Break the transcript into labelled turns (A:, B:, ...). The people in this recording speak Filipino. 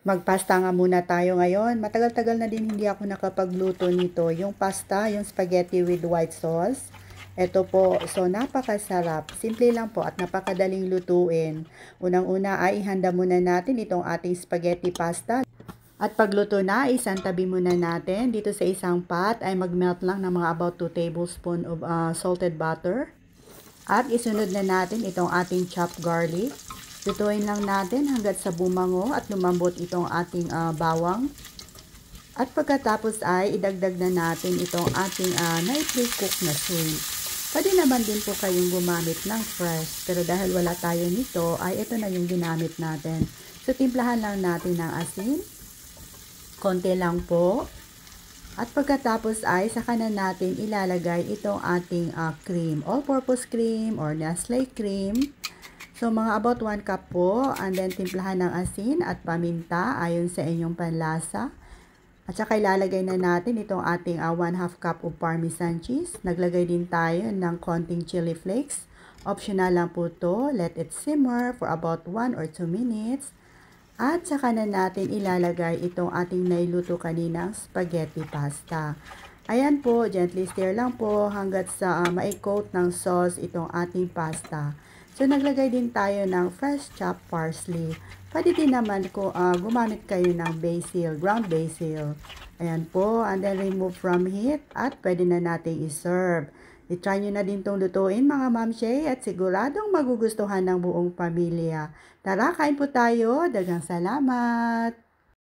A: Magpasta nga muna tayo ngayon. Matagal-tagal na din hindi ako nakapagluto nito. Yung pasta, yung spaghetti with white sauce. Ito po, so napakasarap. Simple lang po at napakadaling lutuin. Unang-una ay ihanda muna natin itong ating spaghetti pasta. At pagluto na, isantabi muna natin. Dito sa isang pot ay magmelt lang ng mga about 2 tablespoon of salted butter. At isunod na natin itong ating chopped garlic. Lutuin lang natin hanggat sa bumango at lumambot itong ating bawang. At pagkatapos ay idagdag na natin itong ating na-pre-cook na shrimp. Pwede naman din po kayong gumamit ng fresh. Pero dahil wala tayo nito, ay ito na yung ginamit natin. So timplahan lang natin ng asin. Konti lang po. At pagkatapos ay saka na natin ilalagay itong ating cream. All-purpose cream or Nestle cream. So, mga about 1 cup po. And then, timplahan ng asin at paminta ayon sa inyong panlasa. At saka ilalagay na natin itong ating 1/2 cup of parmesan cheese. Naglagay din tayo ng konting chili flakes. Optional lang po to. Let it simmer for about 1 or 2 minutes. At saka na natin ilalagay itong ating nailuto kaninang spaghetti pasta. Ayan po, gently stir lang po hanggat sa ma-coat ng sauce itong ating pasta. So, naglagay din tayo ng fresh chopped parsley. Pwede din naman gumamit kayo ng basil, ground basil. Ayan po, and then remove from heat at pwede na natin i-serve. I-try nyo na din itong lutuin mga mamshay at siguradong magugustuhan ng buong pamilya. Tara, kain po tayo. Daghang salamat!